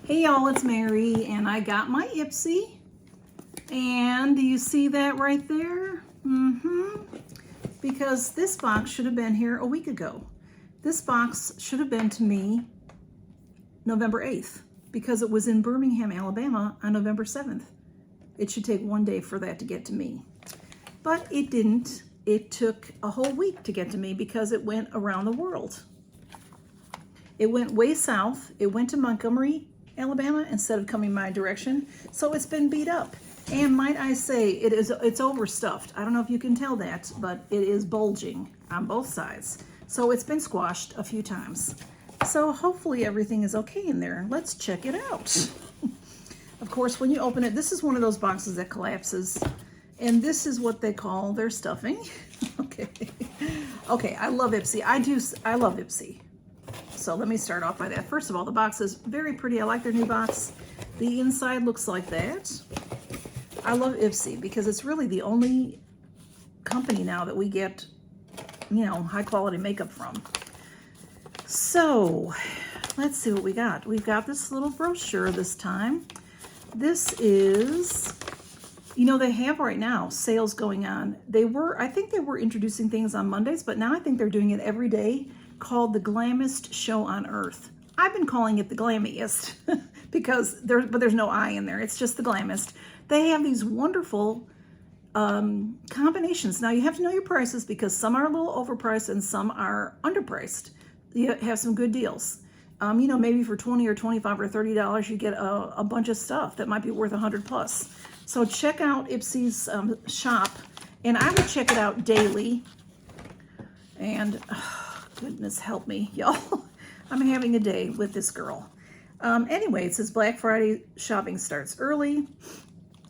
Hey y'all, it's Mary, and I got my Ipsy. And do you see that right there? Because this box should have been here a week ago. This box should have been to me November 8th because it was in Birmingham, Alabama on November 7th. It should take one day for that to get to me. But it didn't. It took a whole week to get to me because it went around the world. It went way south. It went to Montgomery, Alabama, instead of coming my direction. So it's been beat up. And might I say, it's overstuffed. I don't know if you can tell that, but it is bulging on both sides. So it's been squashed a few times. So hopefully everything is okay in there. Let's check it out. Of course, when you open it, this is one of those boxes that collapses. And this is what they call their stuffing. Okay, I love Ipsy. I love Ipsy. So let me start off by that. First of all, the box is very pretty. I like their new box. The inside looks like that. I love Ipsy because it's really the only company now that we get, you know, high quality makeup from. So let's see what we got. We've got this little brochure this time. This is, you know, they have right now sales going on. I think they were introducing things on Mondays, but now I think they're doing it every day, called the Glammiest Show on Earth. I've been calling it the Glammiest because there's no I in there. It's just the Glammiest. They have these wonderful combinations. Now you have to know your prices because some are a little overpriced and some are underpriced. You have some good deals. You know, maybe for $20 or $25 or $30, you get a bunch of stuff that might be worth $100 plus. So check out Ipsy's shop, and I would check it out daily. And goodness help me, y'all. I'm having a day with this girl. Anyway, it says Black Friday shopping starts early.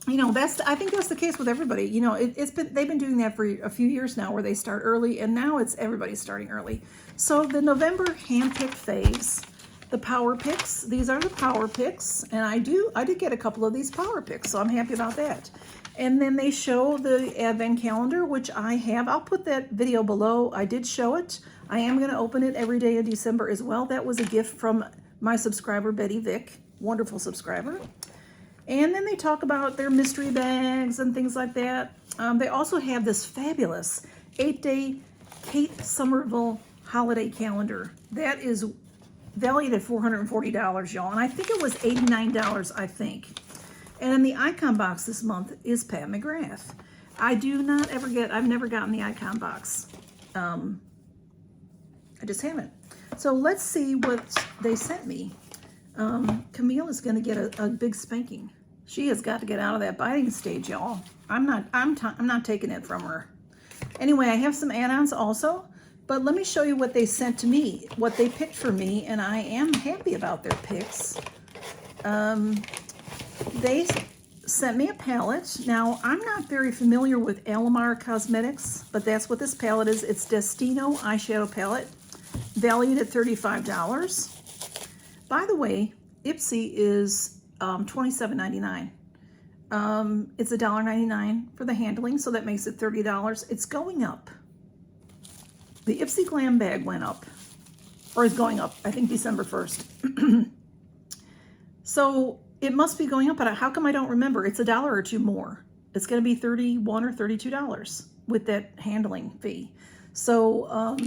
You know, I think that's the case with everybody. You know, they've been doing that for a few years now where they start early, and now it's everybody's starting early. So the November handpicked faves, the Power Picks, these are the Power Picks, and I did get a couple of these Power Picks, so I'm happy about that. And then they show the Advent calendar, which I have. I'll put that video below. I did show it. I am going to open it every day in December as well. That was a gift from my subscriber, Betty Vick, wonderful subscriber. And then they talk about their mystery bags and things like that. They also have this fabulous 8-day Kate Somerville holiday calendar. That is valued at $440, y'all. And I think it was $89, I think. And in the icon box this month is Pat McGrath. I've never gotten the icon box. I just haven't. So let's see what they sent me. Camille is going to get a big spanking. She has got to get out of that biting stage, y'all. I'm not taking it from her. Anyway, I have some add-ons also, but let me show you what they sent to me, what they picked for me, and I am happy about their picks. They sent me a palette. Now, I'm not very familiar with Allure Cosmetics, but that's what this palette is. It's Destino eyeshadow palette, valued at $35. By the way, Ipsy is $27.99. It's $1.99 for the handling, so that makes it $30. It's going up. The Ipsy Glam bag went up, or is going up, I think December 1st. So it must be going up, but how come I don't remember? It's $1 or $2 more. It's going to be $31 or $32 with that handling fee. So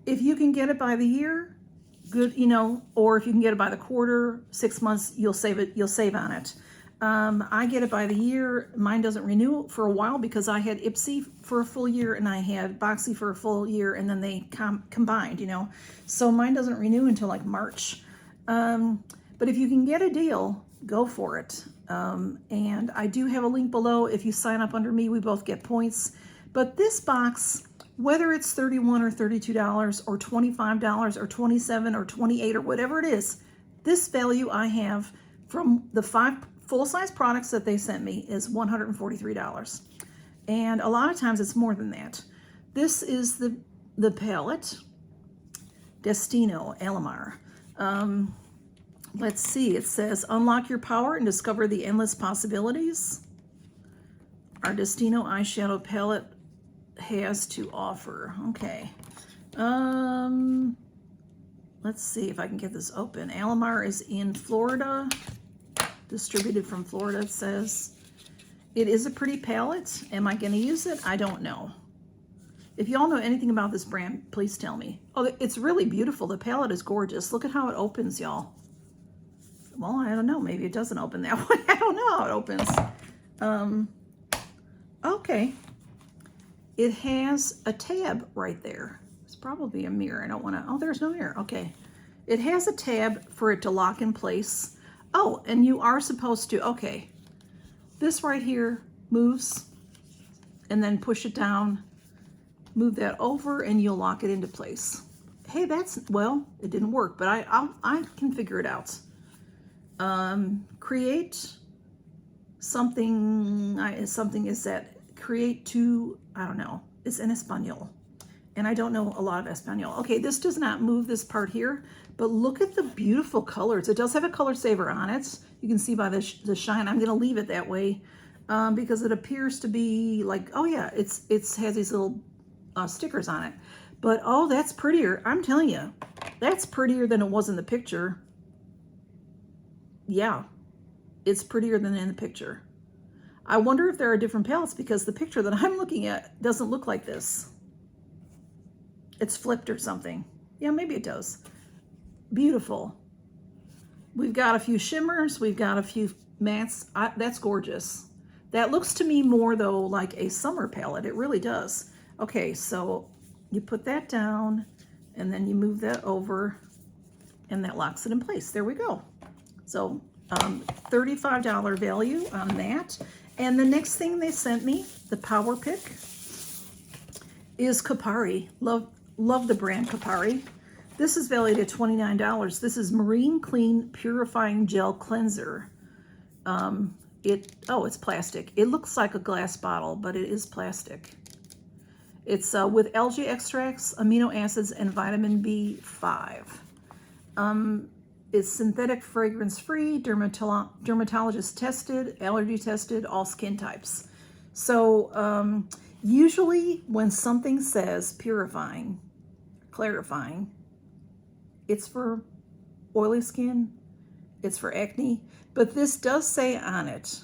if you can get it by the year, good, you know, or if you can get it by the quarter, 6 months, you'll save on it. I get it by the year. Mine doesn't renew for a while because I had Ipsy for a full year and I had Boxy for a full year, and then they combined, you know. So mine doesn't renew until like March. But if you can get a deal, go for it. And I do have a link below. If you sign up under me, we both get points. But this box, whether it's $31 or $32 or $25 or $27 or $28 or whatever it is, this value I have from the 5 full-size products that they sent me is $143. And a lot of times it's more than that. This is the palette, Destino Allure. Let's see, it says, unlock your power and discover the endless possibilities our Destino eyeshadow palette has to offer. Okay. let's see if I can get this open. Allure is in Florida, distributed from Florida, it says. It is a pretty palette. Am I going to use it? I don't know. If y'all know anything about this brand, please tell me. Oh, it's really beautiful. The palette is gorgeous. Look at how it opens, y'all. Well, I don't know. Maybe it doesn't open that way. I don't know how it opens. Okay. It has a tab right there. It's probably a mirror. I don't want to... Oh, there's no mirror. Okay. It has a tab for it to lock in place. Oh, and you are supposed to... Okay. This right here moves, and then push it down. Move that over, and you'll lock it into place. Hey, that's... Well, it didn't work, but I can figure it out. Create something... Something is that... Create to... I don't know. It's in Espanol. And I don't know a lot of Espanol. Okay, this does not move this part here, but look at the beautiful colors. It does have a color saver on it. You can see by the shine. I'm going to leave it that way because it appears to be like, oh yeah, it has these little stickers on it. But oh, that's prettier. I'm telling you, that's prettier than it was in the picture. Yeah, it's prettier than in the picture. I wonder if there are different palettes because the picture that I'm looking at doesn't look like this. It's flipped or something. Yeah, maybe it does. Beautiful. We've got a few shimmers. We've got a few mattes. That's gorgeous. That looks to me more, though, like a summer palette. It really does. Okay, so you put that down, and then you move that over, and that locks it in place. There we go. So $35 value on that. And the next thing they sent me, the Power Pick, is Kapari. Love the brand Kapari. This is valued at $29. This is Marine Clean Purifying Gel Cleanser. It's plastic. It looks like a glass bottle, but it is plastic. It's with algae extracts, amino acids, and vitamin B5. It's synthetic fragrance free, dermatologist tested, allergy tested, all skin types. So usually when something says purifying, clarifying, it's for oily skin, it's for acne, but this does say on it,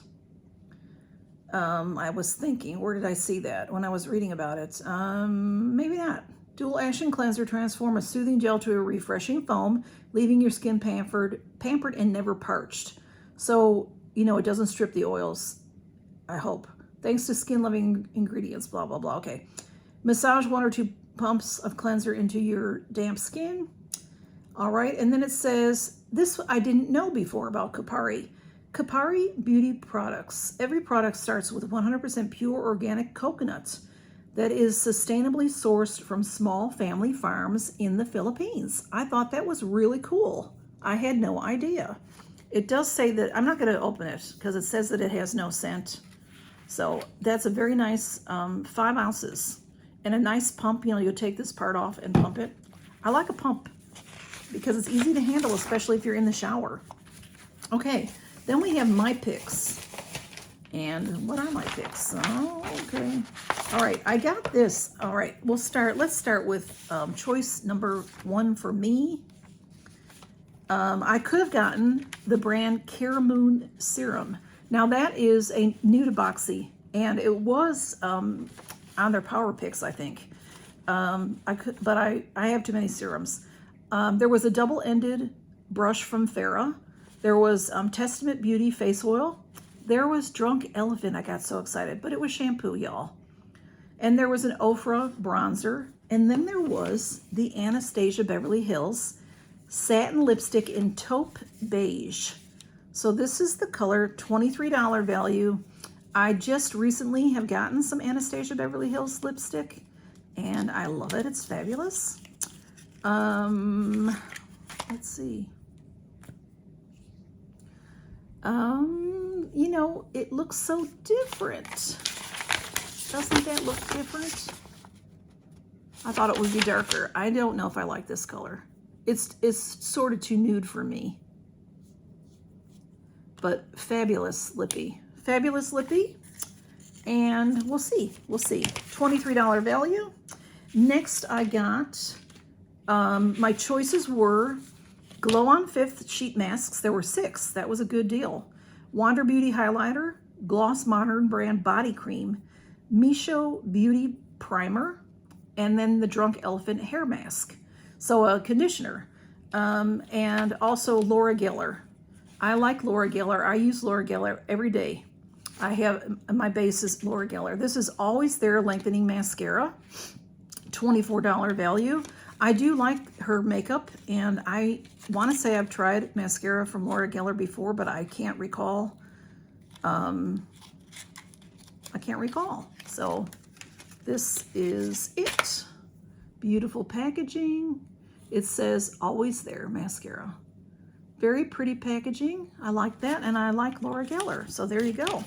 I was thinking, where did I see that when I was reading about it? Maybe not. Dual action cleanser, transform a soothing gel to a refreshing foam, leaving your skin pampered and never parched. So, you know, it doesn't strip the oils, I hope. Thanks to skin-loving ingredients, blah, blah, blah. Okay. Massage 1 or 2 pumps of cleanser into your damp skin. All right. And then it says, this I didn't know before about Kapari. Kapari Beauty Products. Every product starts with 100% pure organic coconut that is sustainably sourced from small family farms in the Philippines. I thought that was really cool. I had no idea. It does say that, I'm not going to open it because it says that it has no scent. So that's a very nice 5 ounces and a nice pump. You know, you'll take this part off and pump it. I like a pump because it's easy to handle, especially if you're in the shower. Okay, then we have my picks. And what are my picks? Oh, okay. All right, I got this. All right, let's start with choice number 1 for me. I could have gotten the brand Caramoon Serum. Now that is a new to Boxy, and it was on their Power Picks, I think. But I have too many serums. There was a double-ended brush from Farrah. There was Testament Beauty Face Oil. There was Drunk Elephant. I got so excited, but it was shampoo, y'all. And there was an Ofra bronzer. And then there was the Anastasia Beverly Hills Satin Lipstick in Taupe Beige. So this is the color, $23 value. I just recently have gotten some Anastasia Beverly Hills lipstick, and I love it. It's fabulous. Let's see. You know, it looks so different. Doesn't that look different? I thought it would be darker. I don't know if I like this color. It's sort of too nude for me. But fabulous lippy. Fabulous lippy. And we'll see. We'll see. $23 value. Next I got My choices were Glow on Fifth sheet masks. There were 6. That was a good deal. Wander Beauty highlighter, Gloss Modern brand body cream, Misho Beauty primer, and then the Drunk Elephant hair mask. So a conditioner, and also Laura Geller. I like Laura Geller. I use Laura Geller every day. I have my base is Laura Geller. This is Always There lengthening mascara, $24 value. I do like her makeup, and I want to say I've tried mascara from Laura Geller before, but I can't recall. So this is it. Beautiful packaging. It says Always There mascara. Very pretty packaging. I like that, and I like Laura Geller. So there you go.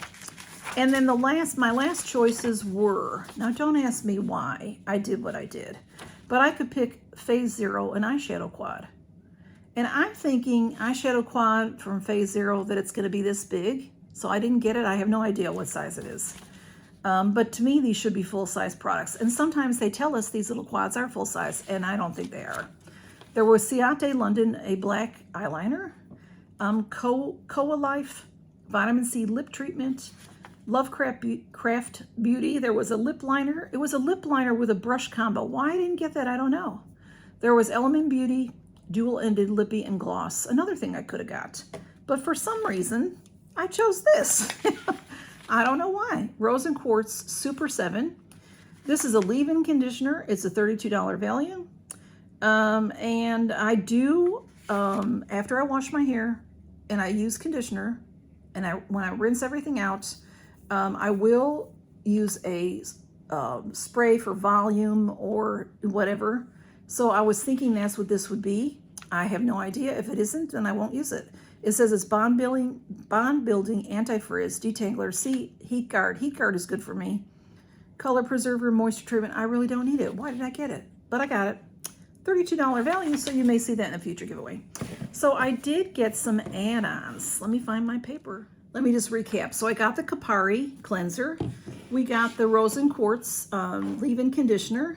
And then my last choices were, now don't ask me why I did what I did, but I could pick Phase Zero and eyeshadow quad. And I'm thinking eyeshadow quad from Phase Zero that it's going to be this big. So I didn't get it. I have no idea what size it is. But to me, these should be full-size products. And sometimes they tell us these little quads are full-size, and I don't think they are. There was Ciate London, a black eyeliner. Koa Life Vitamin C lip treatment. Craft Beauty. There was a lip liner. It was a lip liner with a brush combo. Why I didn't get that, I don't know. There was Element Beauty dual-ended lippy and gloss. Another thing I could have got. But for some reason, I chose this. I don't know why. Rose and Quartz Super 7. This is a leave-in conditioner. It's a $32 value. And I do, after I wash my hair and I use conditioner, and when I rinse everything out, I will use a spray for volume or whatever. So I was thinking that's what this would be. I have no idea. If it isn't, then I won't use it. It says it's bond building anti-frizz, detangler, heat guard. Heat guard is good for me. Color preserver, moisture treatment. I really don't need it. Why did I get it? But I got it. $32 value, so you may see that in a future giveaway. So I did get some add-ons. Let me find my paper. Let me just recap. So I got the Kapari cleanser. We got the Rose and Quartz leave-in conditioner.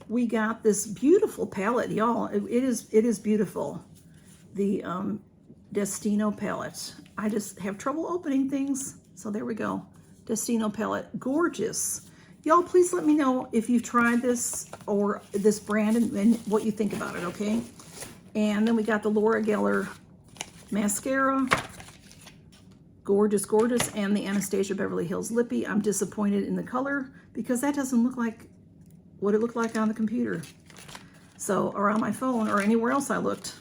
We got this beautiful palette, y'all. It is beautiful. The Destino palette. I just have trouble opening things. So there we go. Destino palette. Gorgeous. Y'all, please let me know if you've tried this or this brand and what you think about it, okay? And then we got the Laura Geller mascara. Gorgeous, gorgeous. And the Anastasia Beverly Hills Lippy. I'm disappointed in the color because that doesn't look like what it looked like on the computer. So, or on my phone or anywhere else I looked.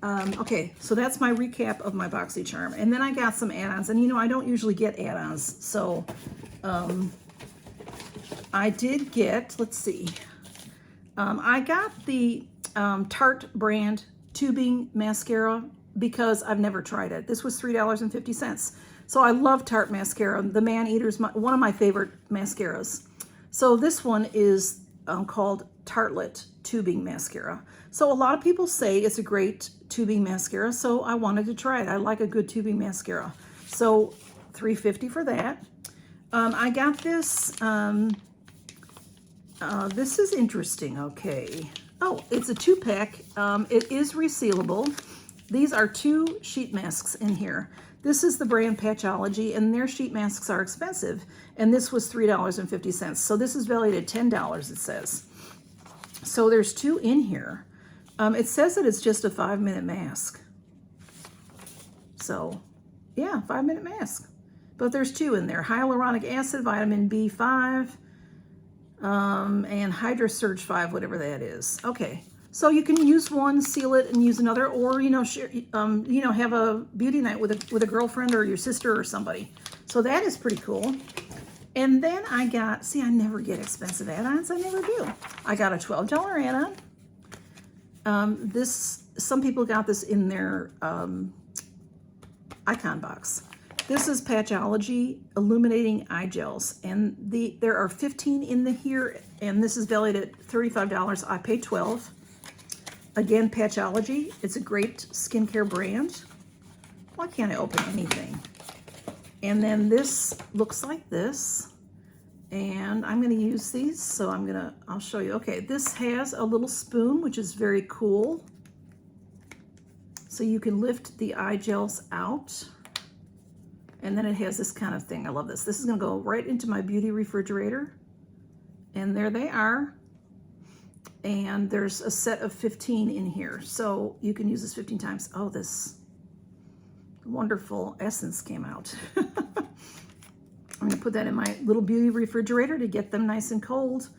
Okay, so that's my recap of my Boxycharm. And then I got some add-ons. And you know, I don't usually get add-ons. So, I did get, let's see. I got the Tarte brand tubing mascara because I've never tried it. This was $3.50. So I love Tarte mascara. The Man Eater's one of my favorite mascaras. So this one is called Tartelette tubing mascara. So a lot of people say it's a great tubing mascara, so I wanted to try it. I like a good tubing mascara. So $3.50 for that. I got this. This is interesting. Okay. Oh, it's a 2-pack. It is resealable. These are 2 sheet masks in here. This is the brand Patchology, and their sheet masks are expensive. And this was $3.50. So this is valued at $10, it says. So there's 2 in here. It says that it's just a 5-minute mask. So, yeah, 5-minute mask. But there's 2 in there. Hyaluronic acid, vitamin B5, and Hydrosurge 5, whatever that is. Okay. So you can use one, seal it, and use another, or share, have a beauty night with a girlfriend or your sister or somebody. So that is pretty cool. And then I got, see, I never get expensive add-ons. I never do. I got a $12 add-on. Some people got this in their icon box. This is Patchology Illuminating Eye Gels, and there are 15 in here, and this is valued at $35. I paid $12. Again, Patchology. It's a great skincare brand. Why can't I open anything? And then this looks like this. And I'm going to use these, so I'll show you. Okay, this has a little spoon, which is very cool. So you can lift the eye gels out. And then it has this kind of thing. I love this. This is going to go right into my beauty refrigerator. And there they are. And there's a set of 15 in here. So you can use this 15 times. Oh, this wonderful essence came out. I'm going to put that in my little beauty refrigerator to get them nice and cold.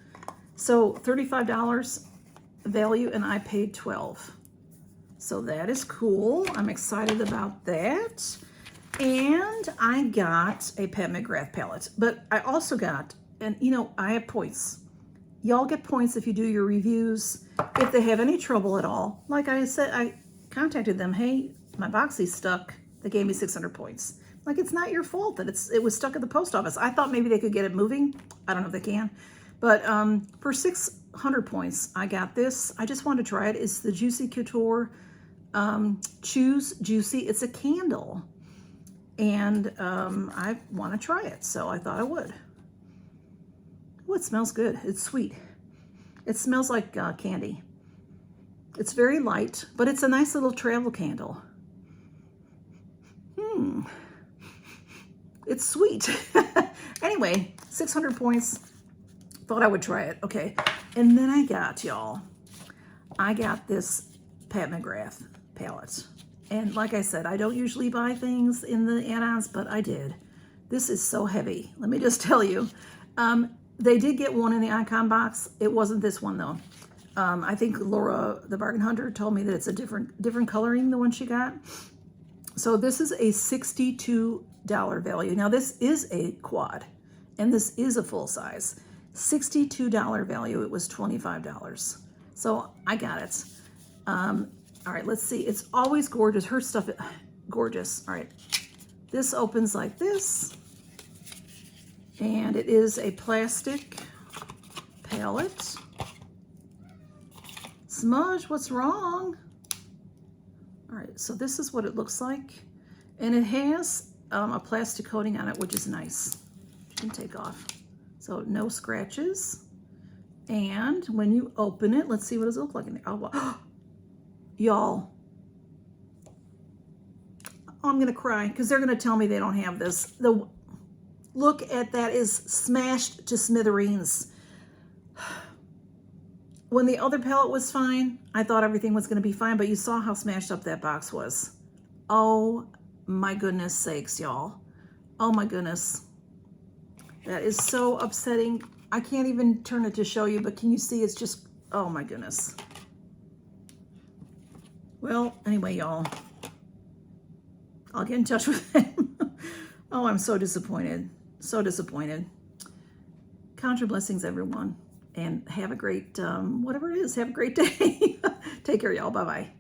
So $35 value, and I paid $12. So that is cool. I'm excited about that. And I got a Pat McGrath palette, but I also got, and you know, I have points. Y'all get points if you do your reviews. If they have any trouble at all, like I said, I contacted them. Hey, my Boxy's stuck. They gave me 600 points. Like, it's not your fault that it was stuck at the post office. I thought maybe they could get it moving. I don't know if they can. But for 600 points, I got this. I just wanted to try it. It's the Juicy Couture Choose Juicy. It's a candle. And I want to try it, so I thought I would. Oh, it smells good. It's sweet. It smells like candy. It's very light, but it's a nice little travel candle. It's sweet. Anyway, 600 points. Thought I would try it. Okay. And then I got this Pat McGrath palette. And like I said, I don't usually buy things in the add-ons, but I did. This is so heavy. Let me just tell you. They did get one in the icon box. It wasn't this one though. I think Laura, the bargain hunter, told me that it's a different coloring, the one she got. So this is a $62 value. Now this is a quad, and this is a full size. $62 value. It was $25. So I got it. All right, let's see. It's always gorgeous. Her stuff, gorgeous. All right. This opens like this. And it is a plastic palette. Smudge, what's wrong? All right, so this is what it looks like. And it has a plastic coating on it, which is nice. You can take off. So no scratches. And when you open it, let's see what does it look like in there. Oh, y'all. I'm gonna cry because they're gonna tell me they don't have this. Look at that, is smashed to smithereens. When the other palette was fine, I thought everything was gonna be fine, but you saw how smashed up that box was. Oh my goodness sakes, y'all. Oh my goodness. That is so upsetting. I can't even turn it to show you, but can you see it's just, oh my goodness. Well, anyway, y'all, I'll get in touch with them. Oh, I'm so disappointed. So disappointed. Count your blessings, everyone. And have a great, whatever it is, have a great day. Take care, y'all. Bye-bye.